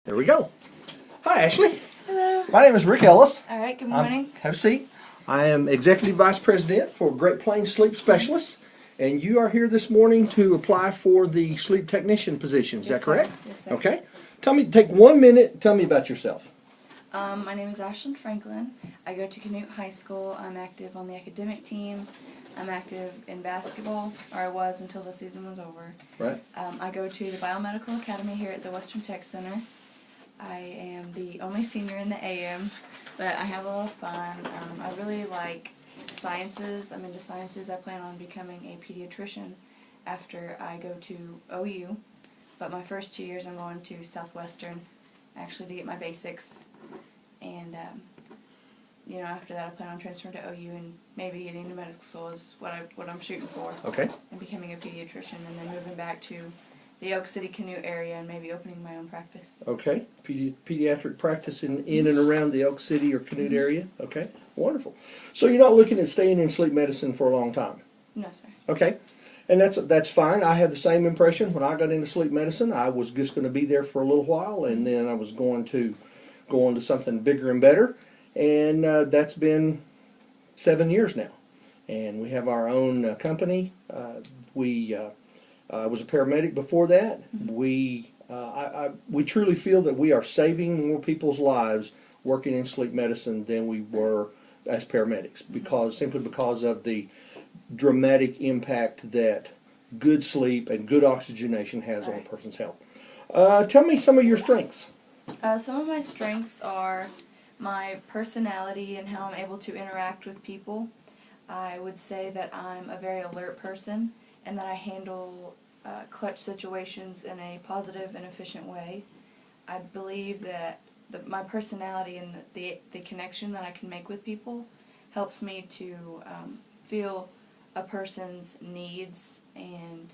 There we go. Hi, Ashley. Hello. My name is Rick Ellis. All right, good morning. Have a seat. I am Executive Vice President for Great Plains Sleep Specialists, and you are here this morning to apply for the sleep technician position. Is that correct? Yes, sir. Okay. Take 1 minute, tell me about yourself. My name is Ashlyn Franklin. I go to Canute High School. I'm active on the academic team. I'm active in basketball, or I was until the season was over. Right. I go to the Biomedical Academy here at the Western Tech Center. I am the only senior in the AM, but I have a lot of fun. I really like sciences. I'm into sciences. I plan on becoming a pediatrician after I go to OU, but my first 2 years I'm going to Southwestern actually to get my basics, and after that I plan on transferring to OU and maybe getting into medical school is what I'm shooting for. Okay. And becoming a pediatrician, and then moving back to the Oak City Canute area and maybe opening my own practice. Okay. Pediatric practice in and around the Oak City or Canute area. Okay. Wonderful. So you're not looking at staying in sleep medicine for a long time? No, sir. Okay. And that's fine. I had the same impression when I got into sleep medicine. I was just going to be there for a little while, and then I was going to go on to something bigger and better. And that's been 7 years now. And we have our own company. I was a paramedic before that. We truly feel that we are saving more people's lives working in sleep medicine than we were as paramedics, simply because of the dramatic impact that good sleep and good oxygenation has on a person's health. Tell me some of your strengths. Some of my strengths are my personality and how I'm able to interact with people. I would say that I'm a very alert person and that I handle clutch situations in a positive and efficient way. I believe that my personality and the connection that I can make with people helps me to feel a person's needs and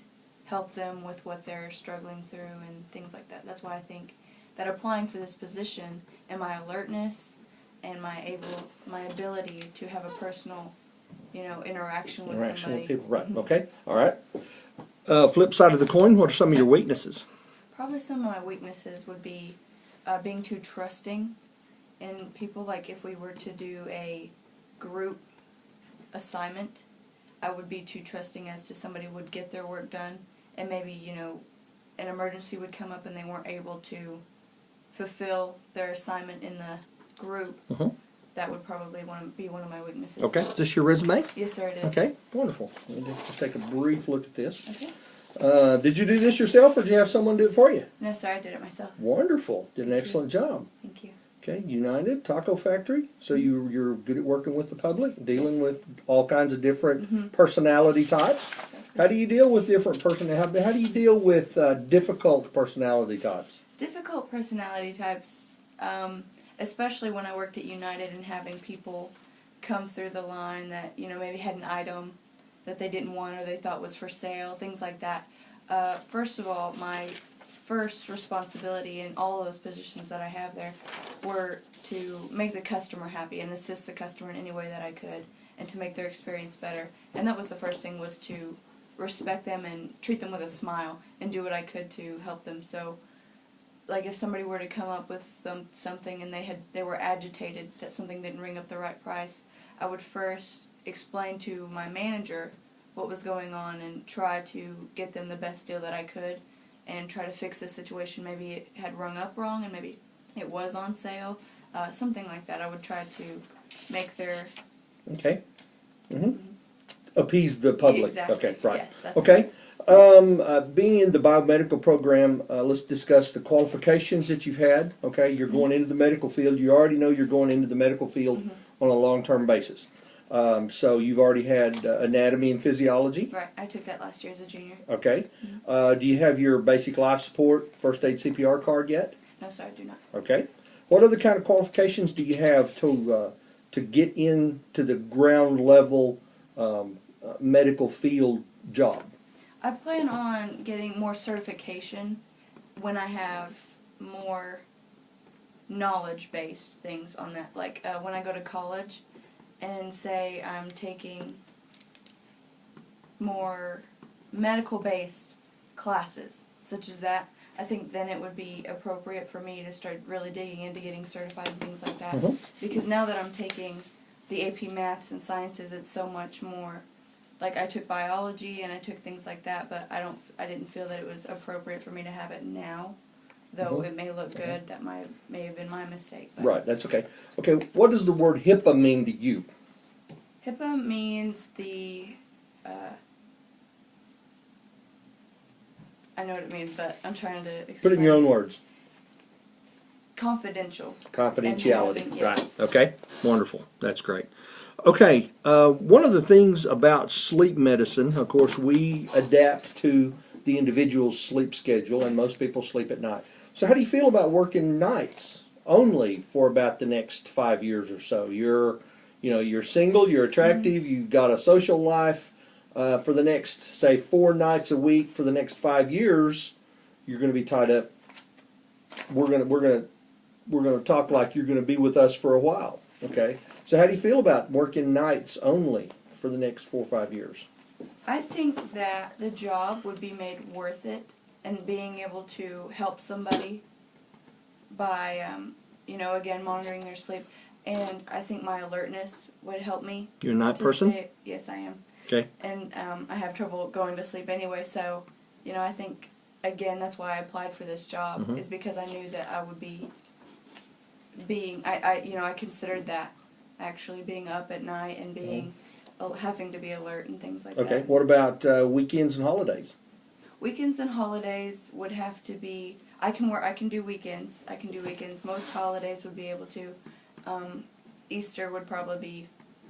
help them with what they're struggling through and things like that. That's why I think that applying for this position and my alertness and my ability to have a personal, interaction with somebody. With people, right? Okay, all right. Flip side of the coin. What are some of your weaknesses? Probably some of my weaknesses would be being too trusting in people. Like if we were to do a group assignment, I would be too trusting as to somebody would get their work done, and maybe an emergency would come up and they weren't able to fulfill their assignment in the group. That would probably be one of my weaknesses. Okay. Is this your resume? Yes, sir, it is. Okay. Wonderful. Let me just take a brief look at this. Okay. Did you do this yourself, or did you have someone do it for you? No, sir, I did it myself. Wonderful. Did an excellent job. Thank you. Okay. United Taco Factory. So you're good at working with the public, dealing with all kinds of different personality types. How do you deal with different personality? How do you deal with difficult personality types? Difficult personality types, especially when I worked at United and having people come through the line that, maybe had an item that they didn't want or they thought was for sale, things like that. First of all, my first responsibility in all of those positions that I have there were to make the customer happy and assist the customer in any way that I could and to make their experience better. And that was the first thing, was to respect them and treat them with a smile and do what I could to help them. So, like if somebody were to come up with something and they were agitated that something didn't ring up the right price, I would first explain to my manager what was going on and try to get them the best deal that I could and try to fix the situation. Maybe it had rung up wrong and maybe it was on sale, something like that. I would try to make their... Okay. Appease the public. Exactly. Okay, right. Yes, that's okay. Being in the biomedical program, let's discuss the qualifications that you've had. Okay, you're going into the medical field. You already know you're going into the medical field on a long-term basis. So you've already had anatomy and physiology. Right, I took that last year as a junior. Okay. Do you have your basic life support, first aid CPR card yet? No, sir, I do not. Okay. What other kind of qualifications do you have to get into the ground level medical field job? I plan on getting more certification when I have more knowledge-based things on that. Like when I go to college and say I'm taking more medical-based classes, such as that, I think then it would be appropriate for me to start really digging into getting certified and things like that. Mhm. Because now that I'm taking the AP Maths and Sciences, it's so much more. Like I took biology and I took things like that, but I didn't feel that it was appropriate for me to have it now. Though Mhm. it may look good, that may have been my mistake. But Right, that's okay. Okay, what does the word HIPAA mean to you? HIPAA means I know what it means, but I'm trying to explain. Put it in your own words. Confidential. Confidentiality, And having, right? yes. Okay, wonderful. That's great. Okay, one of the things about sleep medicine, of course, we adapt to the individual's sleep schedule, and most people sleep at night. So, how do you feel about working nights only for about the next 5 years or so? You're single, you're attractive, you've got a social life. For the next, say, 4 nights a week for the next 5 years, you're going to be tied up. We're going to talk like you're going to be with us for a while. Okay. So how do you feel about working nights only for the next 4 or 5 years? I think that the job would be made worth it, and being able to help somebody by, again, monitoring their sleep. And I think my alertness would help me. You're a night to person? Yes, I am. Okay. And I have trouble going to sleep anyway, so, I think, again, that's why I applied for this job, Mhm. is because I knew that I would be I considered that, actually, being up at night and being, having to be alert and things like Okay. that. What about weekends and holidays? Weekends and holidays would have to be, I can do weekends. Most holidays would be able to.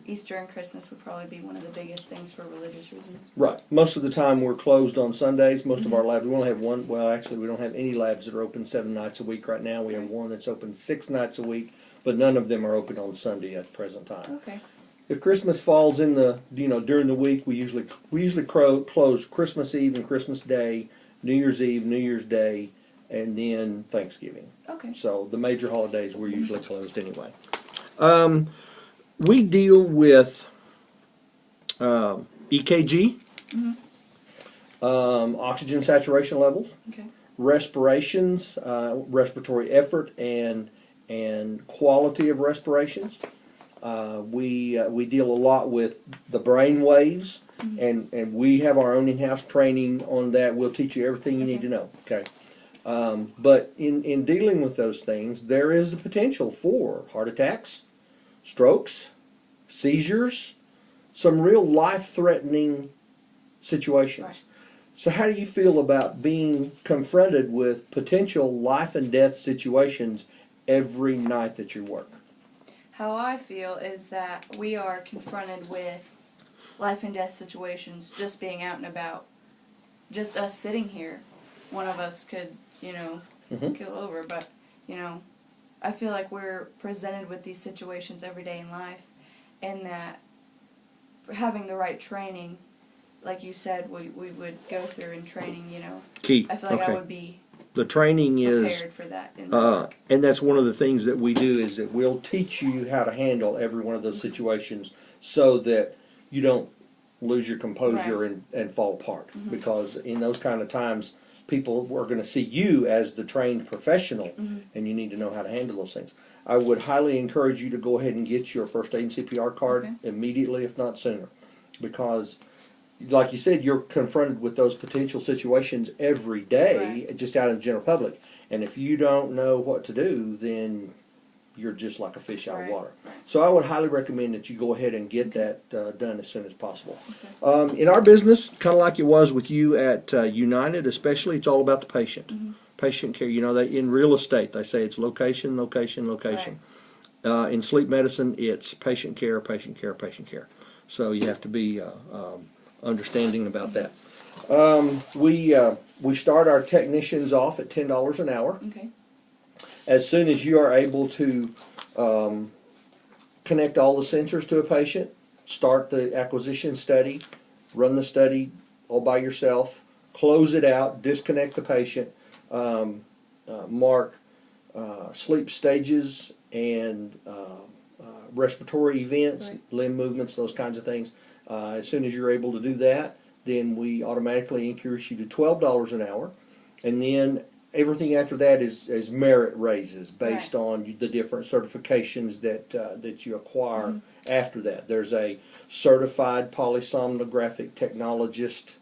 Easter and Christmas would probably be one of the biggest things for religious reasons. Right. Most of the time we're closed on Sundays. Most of our labs, we only have one, well actually we don't have any labs that are open 7 nights a week right now. We have one that's open 6 nights a week, but none of them are open on Sunday at the present time. Okay. If Christmas falls in the, during the week, we usually close Christmas Eve and Christmas Day, New Year's Eve, New Year's Day, and then Thanksgiving. Okay. So the major holidays we're usually closed anyway. We deal with EKG, oxygen saturation levels, Okay. respirations, respiratory effort, and quality of respirations. We deal a lot with the brain waves, and we have our own in-house training on that. We'll teach you everything you need to know. Okay. But in dealing with those things, there is the potential for heart attacks, strokes, seizures, some real life-threatening situations. Right. So how do you feel about being confronted with potential life and death situations every night that you work? How I feel is that we are confronted with life and death situations just being out and about. Just us sitting here, one of us could, kill over, but, I feel like we're presented with these situations every day in life, and that having the right training, like you said, we would go through in training, Key. I feel like Okay. I would be The training is, prepared for that in the work. and that's one of the things that we do is that we'll teach you how to handle every one of those situations so that you don't lose your composure Right. and fall apart. Because in those kind of times, people are going to see you as the trained professional, and you need to know how to handle those things. I would highly encourage you to go ahead and get your first aid and CPR card immediately, if not sooner, because, like you said, you're confronted with those potential situations every day, just out in the general public. And if you don't know what to do, then you're just like a fish out of water. Right. So I would highly recommend that you go ahead and get that done as soon as possible. Yes, In our business, kind of like it was with you at United especially, it's all about the patient. Patient care. In real estate, they say it's location, location, location. In sleep medicine, it's patient care, patient care, patient care. So you have to be understanding about that. We start our technicians off at $10 an hour. Okay. As soon as you are able to connect all the sensors to a patient, start the acquisition study, run the study all by yourself, close it out, disconnect the patient, mark sleep stages and respiratory events, limb movements, those kinds of things. As soon as you're able to do that, then we automatically increase you to $12 an hour. And then everything after that is merit raises based Right. on the different certifications that you acquire after that. There's a certified polysomnographic technologist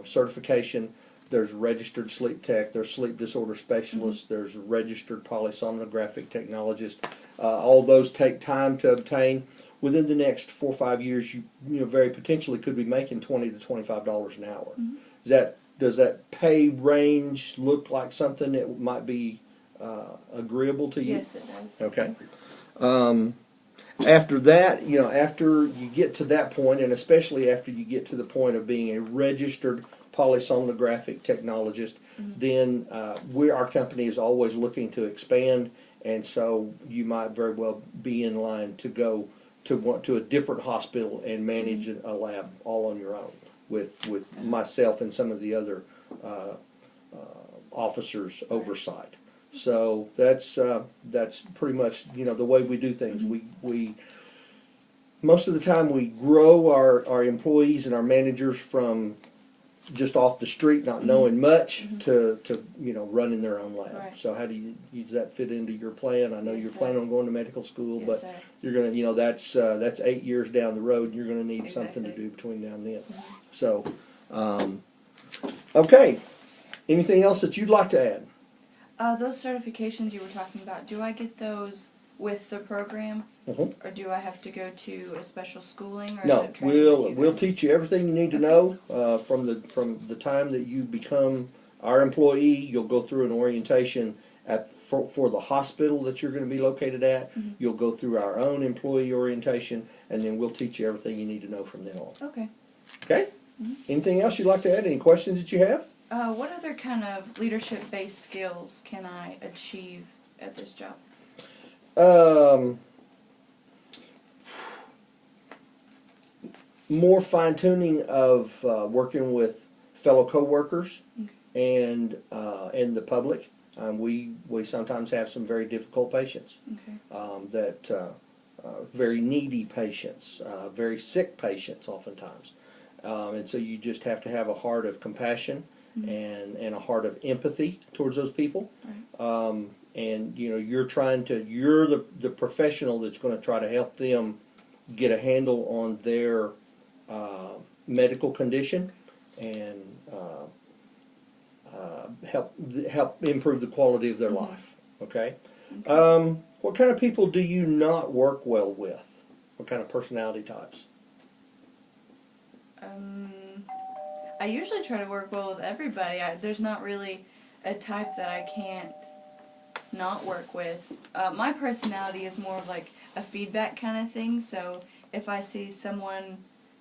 certification. There's registered sleep tech. There's sleep disorder specialist. There's registered polysomnographic technologist. All those take time to obtain. Within the next 4 or 5 years, you very potentially could be making $20 to $25 an hour. Does that pay range look like something that might be agreeable to you? Yes, it does. Okay. After that, after you get to that point, and especially after you get to the point of being a registered polysomnographic technologist, then our company is always looking to expand, and so you might very well be in line to go to a different hospital and manage a lab all on your own with myself and some of the other officers' oversight. So that's pretty much the way we do things. We most of the time we grow our employees and our managers from just off the street, not knowing much, to running their own lab. Right. So how does that fit into your plan? I know Yes, you're sir. planning on going to medical school, Yes, but sir. you're gonna that's 8 years down the road, and you're gonna need something to Exactly. do between now and then. So, okay. Anything else that you'd like to add? Those certifications you were talking about, do I get those with the program, or do I have to go to a special schooling, or is No, it training with you we'll guys? teach you everything you need to know from the time that you become our employee. You'll go through an orientation for the hospital that you're going to be located at. You'll go through our own employee orientation, and then we'll teach you everything you need to know from then on. Okay. Okay? Anything else you'd like to add? Any questions that you have? What other kind of leadership-based skills can I achieve at this job? More fine-tuning of working with fellow coworkers and the public. We sometimes have some very difficult patients, Okay. very needy patients, very sick patients oftentimes. And so you just have to have a heart of compassion and a heart of empathy towards those people. Right. And you're the professional that's going to try to help them get a handle on their medical condition and help improve the quality of their life. Okay. What kind of people do you not work well with? What kind of personality types? I usually try to work well with everybody. There's not really a type that I can't not work with. My personality is more of like a feedback kind of thing, so if I see someone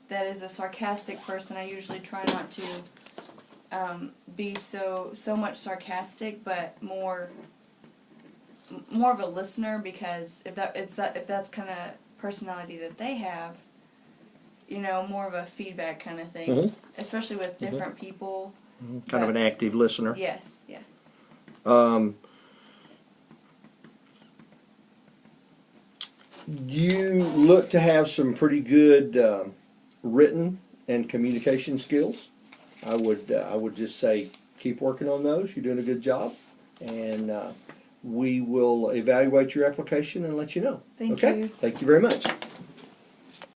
that is a sarcastic person, I usually try not to be so much sarcastic, but more of a listener, because if that's kind of personality that they have, more of a feedback kind of thing, especially with different people. Kind of an active listener. Yes, yeah. You look to have some pretty good written and communication skills. I would just say keep working on those. You're doing a good job, and we will evaluate your application and let you know. Thank okay? you. Thank you very much.